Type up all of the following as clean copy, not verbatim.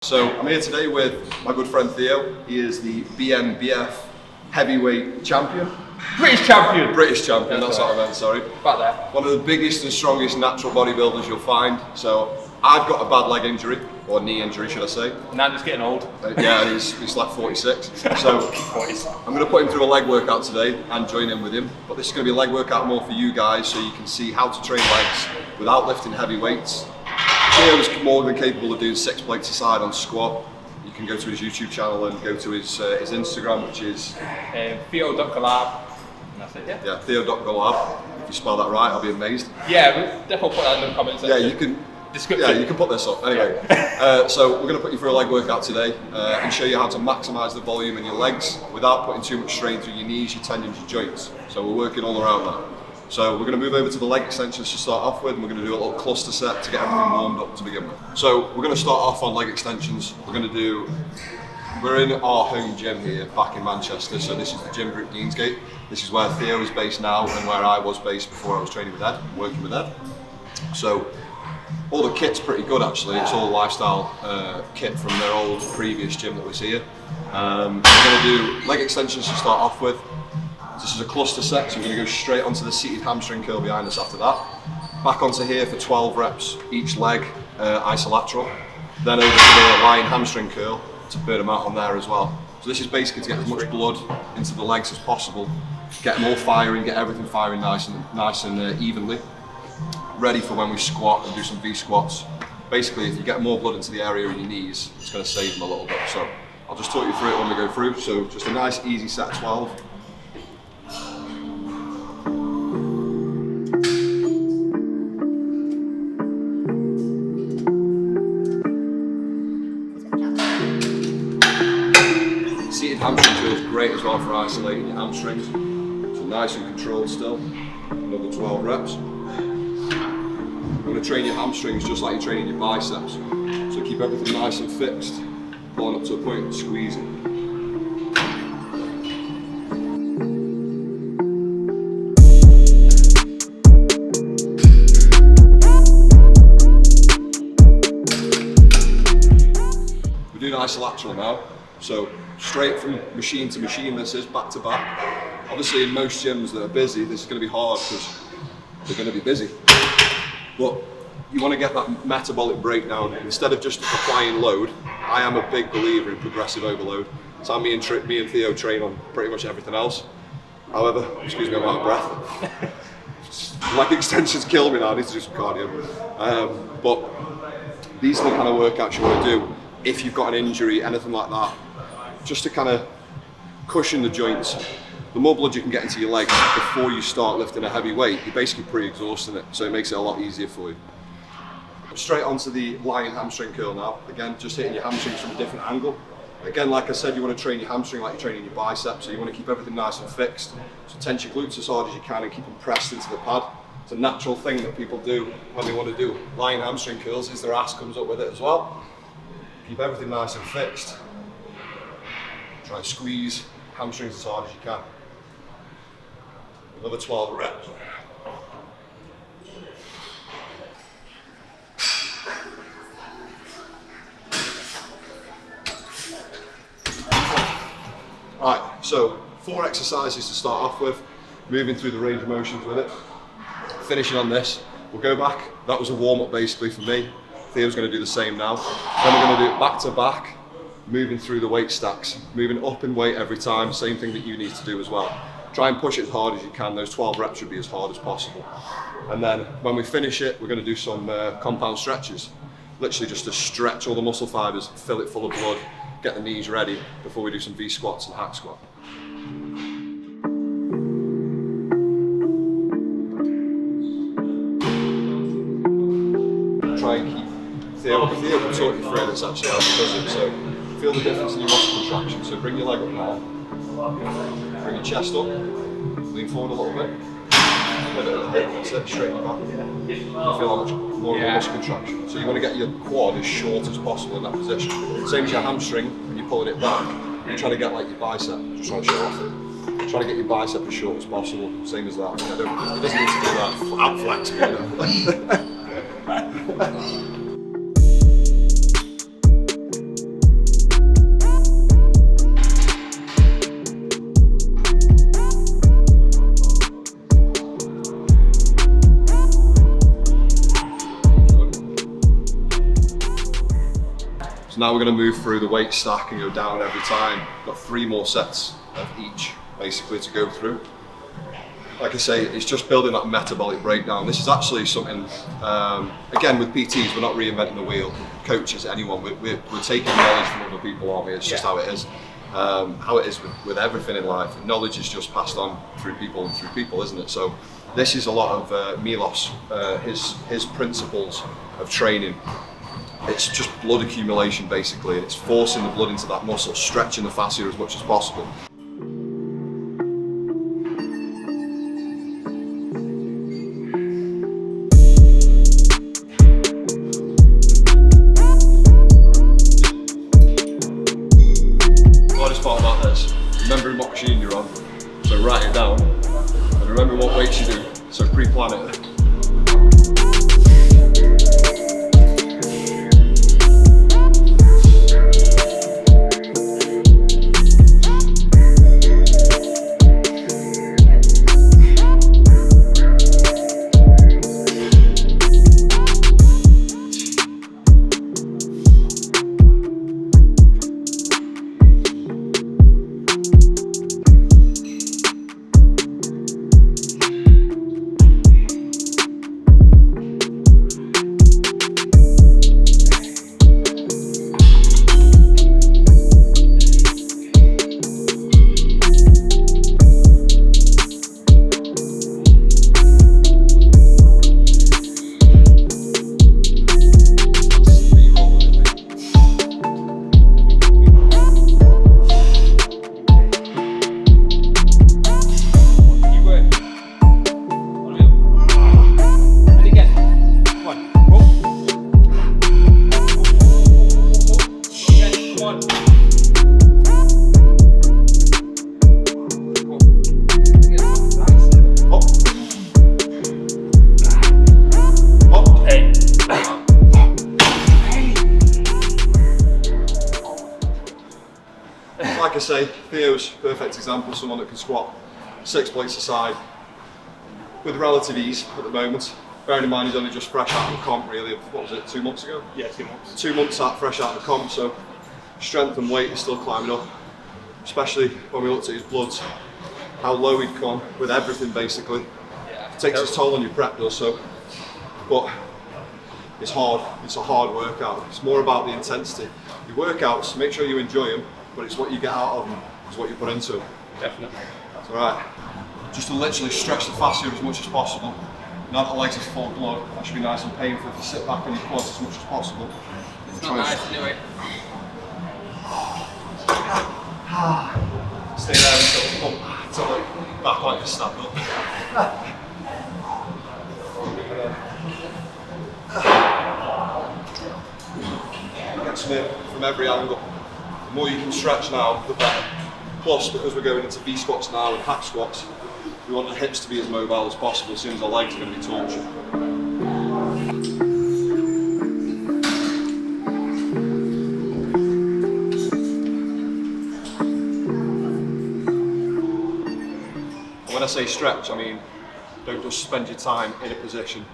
So I'm here today with my good friend Theo. He is the BNBF heavyweight champion. British champion! British champion, that's what I meant, sorry. About that. One of the biggest and strongest natural bodybuilders you'll find. So I've got a bad leg injury, or knee injury should I say. Now I'm just getting old. Yeah, he's like 46. So I'm going to put him through a leg workout today and join in with him. But this is going to be a leg workout more for you guys so you can see how to train legs without lifting heavy weights. Theo's more than capable of doing 6 plates a side on squat. You can go to his YouTube channel and go to his Instagram, which is Theo.Golaoub. And that's it, yeah? Yeah, Theo.Golaoub. If you spell that right, I'll be amazed. Yeah, we'll definitely put that in the comments section. Yeah, you can. Description. Yeah, you can put this up. Anyway, so we're going to put you through a leg workout today and show you how to maximise the volume in your legs without putting too much strain through your knees, your tendons, your joints. So we're working all around that. So we're going to move over to the leg extensions to start off with, and we're going to do a little cluster set to get everything warmed up to begin with. So we're going to start off on leg extensions. We're in our home gym here back in Manchester, so this is the gym group Deansgate. This is where Theo is based now and where I was based before I was training with Ed, working with Ed. So all the kit's pretty good actually, it's all lifestyle kit from their old previous gym that was here. We're going to do leg extensions to start off with. This is a cluster set, so we're going to go straight onto the seated hamstring curl behind us after that. Back onto here for 12 reps, each leg isolateral. Then over to the lying hamstring curl to burn them out on there as well. So this is basically to get as much blood into the legs as possible, get them all firing, get everything firing nice and evenly. Ready for when we squat and do some V squats. Basically, if you get more blood into the area of your knees, it's going to save them a little bit. So I'll just talk you through it when we go through. So just a nice easy set of 12. Seated hamstring curl is great as well for isolating your hamstrings. So nice and controlled still. Another 12 reps. You're going to train your hamstrings just like you're training your biceps. So keep everything nice and fixed, pulling up to a point and squeezing. We're doing isolateral now. So straight from machine to machine, this is back to back. Obviously in most gyms that are busy, this is going to be hard because they're going to be busy. But you want to get that metabolic breakdown. Instead of just applying load, I am a big believer in progressive overload. It's how me and Theo train on pretty much everything else. However, excuse me, I'm out of breath. Leg extensions kill me now, I need to do some cardio. But these are the kind of workouts you want to do if you've got an injury, anything like that, just to kind of cushion the joints. The more blood you can get into your legs before you start lifting a heavy weight, you're basically pre-exhausting it, so it makes it a lot easier for you. Straight onto the lying hamstring curl now. Again, just hitting your hamstrings from a different angle. Again, like I said, you want to train your hamstring like you're training your bicep, so you want to keep everything nice and fixed. So tense your glutes as hard as you can and keep them pressed into the pad. It's a natural thing that people do when they want to do lying hamstring curls, is their ass comes up with it as well. Keep everything nice and fixed. Try and squeeze hamstrings as hard as you can. Another 12 reps. Alright, so 4 exercises to start off with, moving through the range of motions with it. Finishing on this, we'll go back. That was a warm-up basically for me. Theo's going to do the same now. Then we're going to do it back to back, moving through the weight stacks, moving up in weight every time, same thing that you need to do as well. Try and push it as hard as you can. Those 12 reps should be as hard as possible. And then when we finish it, we're going to do some compound stretches. Literally just to stretch all the muscle fibers, fill it full of blood, get the knees ready before we do some V squats and hack squat. Try and keep Theo can talk you through this actually, how he does it. So feel the difference in your muscle contraction. So bring your leg up now. Bring your chest up, lean forward a little bit, that's it, straighten your back. You feel how much more of a muscle contraction. So you want to get your quad as short as possible in that position. Same as your hamstring, when you're pulling it back, you're trying to get like your bicep, just trying to show off it. Trying to get your bicep as short as possible, same as that. It doesn't need to do that ab flex, you know. So now we're going to move through the weight stack and go down every time. Got 3 more sets of each basically to go through. Like I say, it's just building that metabolic breakdown. This is actually something, again with PTs, we're not reinventing the wheel. Coaches, anyone, we're taking knowledge from other people, aren't we? It's just how it is. How it is with everything in life. Knowledge is just passed on through people and through people, isn't it? So this is a lot of Milos, his principles of training. It's just blood accumulation basically. It's forcing the blood into that muscle, stretching the fascia as much as possible. The hardest part about this, remembering what machine you're on, so write it down, and remember what weights you do, so pre-plan it. Like I say, Theo's a perfect example, someone that can squat 6 plates aside with relative ease at the moment. Bearing in mind he's only just fresh out of the comp really, what was it, 2 months ago? Yeah, 2 months. 2 months out, fresh out of the comp, so strength and weight is still climbing up. Especially when we looked at his bloods, how low he'd come with everything basically. Yeah. It takes its toll on your prep does so, but it's hard, it's a hard workout. It's more about the intensity. Your workouts, make sure you enjoy them, but it's what you get out of them, it's what you put into them. Definitely. That's alright. Just to literally stretch the fascia as much as possible. Now that the legs is full of blood, that should be nice and painful if you sit back on your quads as much as possible. It's not nice anyway. Stay there until the back leg is snapped up. Get some in from every angle. The more you can stretch now, the better. Plus, because we're going into V-squats now and hack squats, we want the hips to be as mobile as possible as soon as the legs are going to be tortured. When I say stretch, I mean don't just spend your time in a position.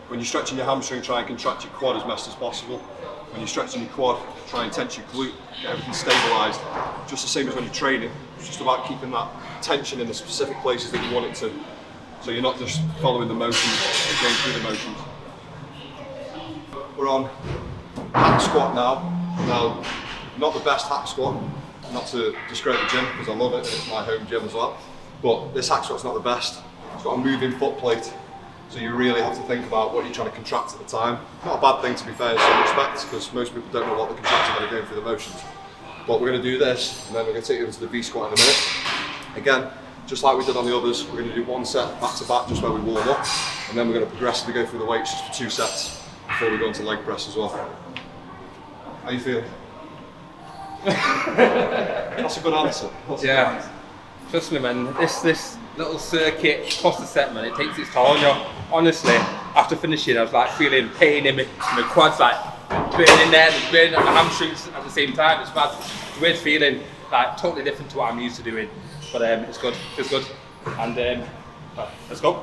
When you're stretching your hamstring, try and contract your quad as best as possible. When you're stretching your quad, try and tense your glute, get everything stabilised. Just the same as when you're training, it's just about keeping that tension in the specific places that you want it to. So you're not just following the motions, or going through the motions. We're on hack squat now. Now, not the best hack squat, not to discredit the gym, because I love it and it's my home gym as well. But this hack squat's not the best. It's got a moving foot plate. So you really have to think about what you're trying to contract at the time. Not a bad thing to be fair in some respects, because most people don't know what they're contracting when they're going through the motions. But we're going to do this, and then we're going to take you into the V squat in a minute. Again, just like we did on the others, we're going to do 1 set back to back, just where we warm up, and then we're going to progressively go through the weights just for 2 sets before we go into leg press as well. How you feel? That's a good answer. Yeah. Trust me, man. This little circuit plus the set, man, it takes its toll on you. Honestly, after finishing, I was like feeling pain in my quads, like burning there, burning at my hamstrings at the same time. It's bad. It's a weird feeling, like totally different to what I'm used to doing. But it's good. It's good. And let's go.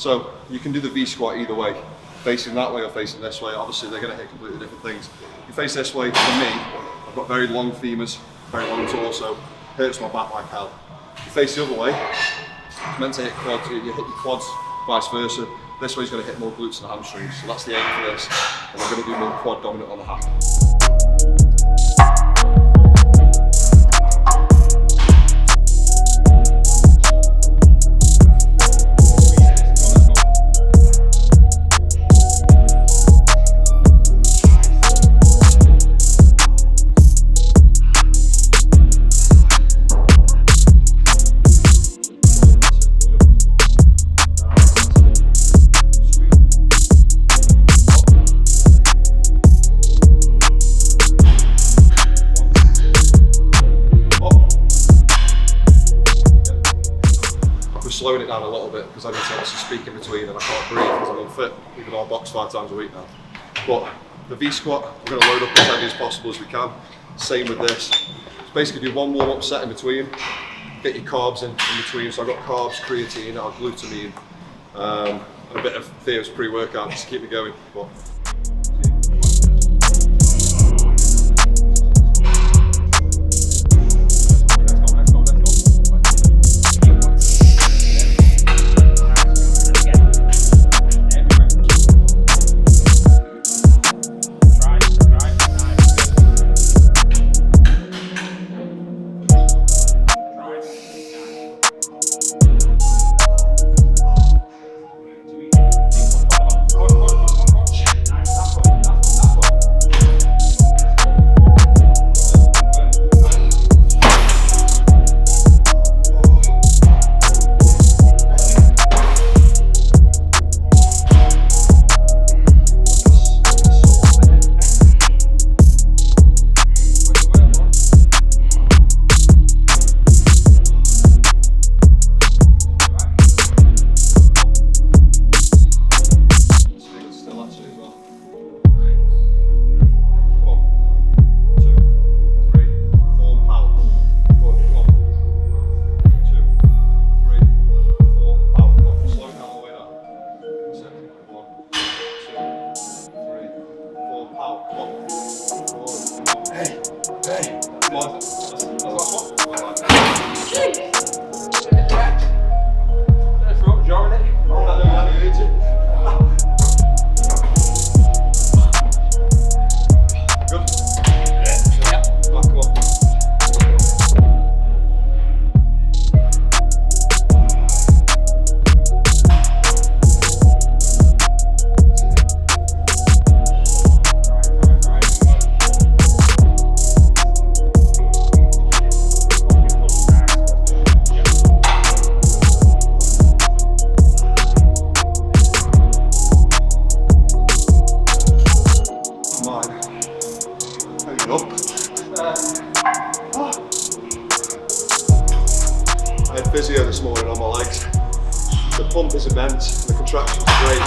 So you can do the V squat either way, facing that way or facing this way. Obviously they're going to hit completely different things. You face this way, for me, I've got very long femurs, very long torso, hurts my back like hell. You face the other way, it's meant to hit quads, you hit your quads, vice versa. This way's going to hit more glutes and hamstrings, so that's the aim for this. And we're going to do more quad dominant on the hack. Slowing it down a little bit because I need to obviously speak in between and I can't breathe because I'm unfit, even though I box 5 times a week now. But the V squat, we're going to load up as heavy as possible as we can. Same with this. So basically do one warm up set in between, get your carbs in between. So I've got carbs, creatine, our glutamine, and a bit of Theo's pre-workout just to keep me going. But I had physio this morning on my legs. The pump is immense, the contractions are great,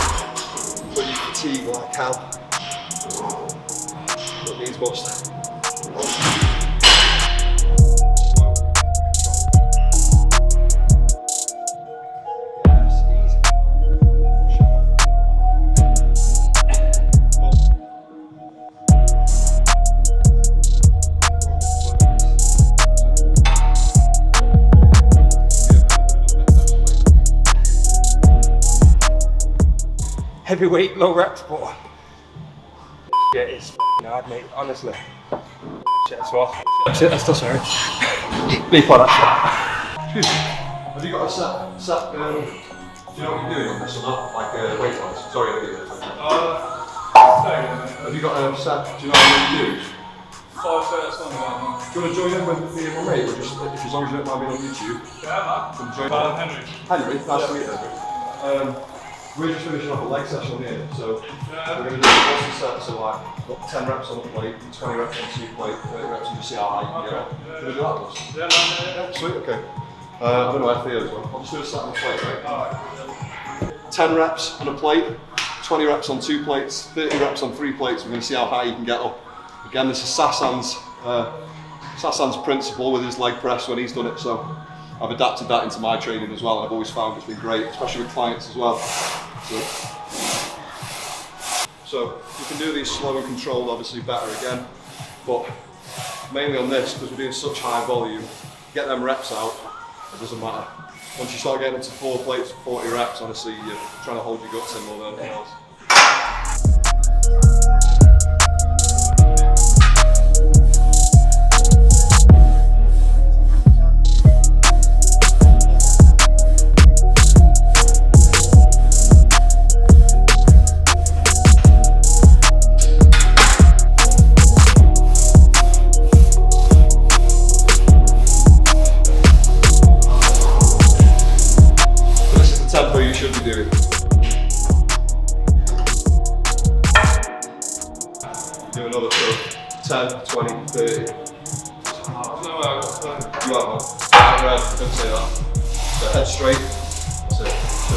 but you fatigue like hell. It needs must. Heavyweight, low reps, but shit, it's hard, mate, honestly. Shit, that's what. Shit, that's still sorry. Beef on that shit. Excuse me, have you got a set, do you know what you're doing on this or not? Like weight wise? Sorry, I didn't have you got a set, do you know what you do? 5 sets on that. Do you want to join in with me and my mate, or just if as long as you don't mind being on YouTube? Yeah, man. Join Henry. Henry, nice to meet you. We're just finishing off a leg session here, so we're going to do a constant set, so like got 10 reps on the plate, 20 reps on 2 plate, 30 reps and just see how high you can get up. Can we do that with us? Yeah, man. Yeah, sweet, okay. I don't know where Theo as well. I'll just do a set on the plate, right? Alright. 10 reps on a plate, 20 reps on 2 plates, 30 reps on 3 plates. We're going to see how high you can get up. Again, this is Sassan's principle with his leg press when he's done it, so I've adapted that into my training as well, and I've always found it's been great, especially with clients as well. So you can do these slow and controlled, obviously better again, but mainly on this, because we're doing such high volume, get them reps out, it doesn't matter. Once you start getting into 4 plates, 40 reps, honestly, you're trying to hold your guts in more than anything else. Do another 10, 20, 30. You have one. Don't say that. So head straight. That's it. 2.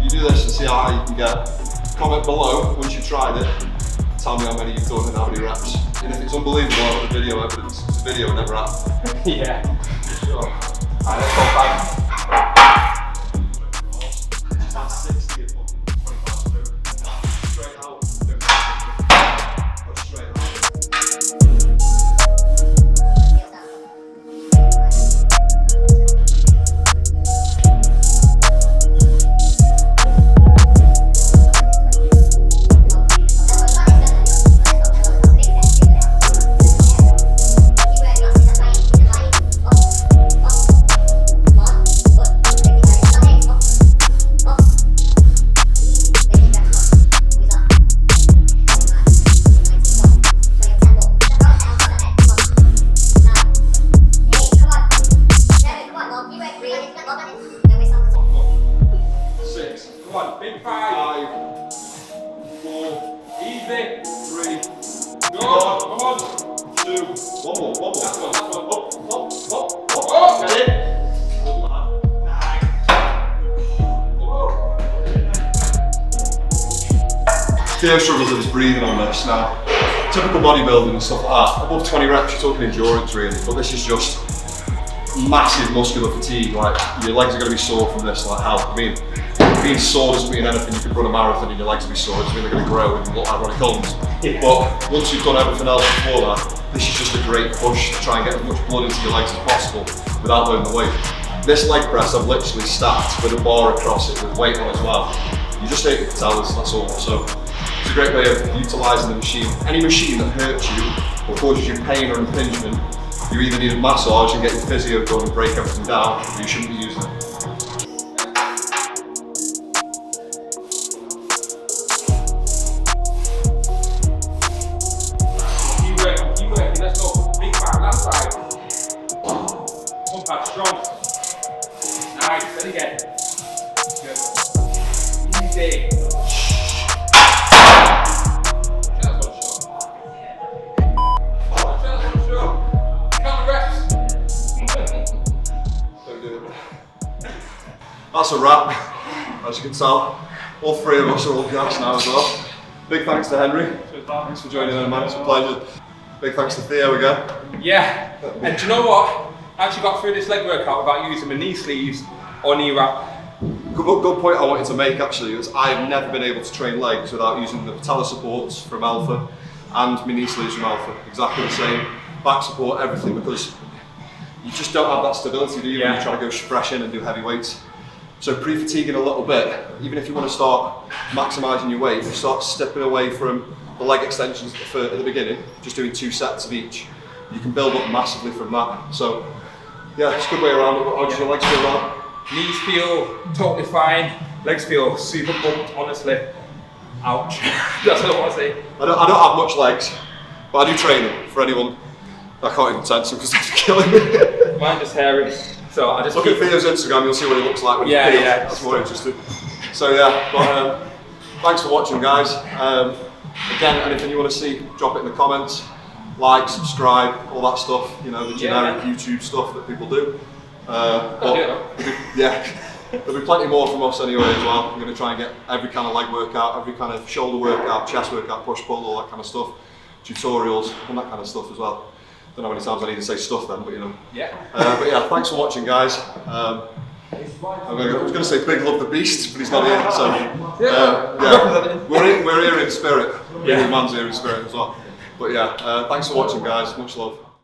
You do this and see how high you can get. Comment below once you've tried it. Tell me how many you've done and how many reps. And if it's unbelievable, I'll have the video evidence. It's a video never happened. Yeah. Sure. Alright, let's go back. That's 60 at 25 through. Straight out. Go straight out. Big 5, 4, easy, 3, go, come on, 2, one more. that's one, Up. Get it. Theo struggles with his breathing on this now. Typical bodybuilding and stuff like that. Above 20 reps, you're talking endurance really, but this is just massive muscular fatigue. Like your legs are going to be sore from this. Like how? I mean, being sore doesn't mean anything. You could run a marathon and your legs will be sore. It doesn't mean they're going to grow and look like Ronnie Combs. Yeah. But once you've done everything else before that, this is just a great push to try and get as much blood into your legs as possible without loading the weight. This leg press I've literally stacked with a bar across it with weight on as well. You just hate the patellas, that's all. So it's a great way of utilising the machine. Any machine that hurts you or causes you pain or impingement, you either need a massage and get your physio done and break everything down, or you shouldn't be using it. keep working, let's go. Big 5, last 5. Pump out strong. Nice, then again. Good. Easy. That's a wrap, as you can tell. All 3 of us are all gassed now as well. Big thanks to Henry. Thanks for joining in, man. It's a pleasure. Big thanks to Theo again. Yeah, and do you know what? I actually got through this leg workout without using my knee sleeves or knee wrap. Good point I wanted to make actually is I've never been able to train legs without using the patella supports from Alpha and my knee sleeves from Alpha. Exactly the same. Back support, everything, because you just don't have that stability, do you, when you try to go fresh in and do heavy weights. So pre-fatiguing a little bit, even if you want to start maximising your weight, you start stepping away from the leg extensions at the beginning, just doing 2 sets of each. You can build up massively from that. So yeah, it's a good way around it. How does your legs feel now? Knees feel totally fine, legs feel super pumped, honestly. Ouch. That's what I want to say. I don't have much legs, but I do train them for anyone. I can't even tense them because they're killing me. Mine just hairy. So I just look at Theo's Instagram, you'll see what he looks like when he peels. That's more interesting. So yeah, but thanks for watching, guys. Again, anything you want to see, drop it in the comments. Like, subscribe, all that stuff, you know, the generic YouTube stuff that people do. Yeah, there'll be plenty more from us anyway as well. We're going to try and get every kind of leg workout, every kind of shoulder workout, chest workout, push pull, all that kind of stuff, tutorials and that kind of stuff as well. Don't know how many times I need to say stuff then, but you know. Yeah. But yeah, thanks for watching, guys. I was going to say Big Love the Beast, but he's not here. So yeah, we're here in spirit. Yeah, man's here in spirit as well. But yeah, thanks for watching, guys. Much love.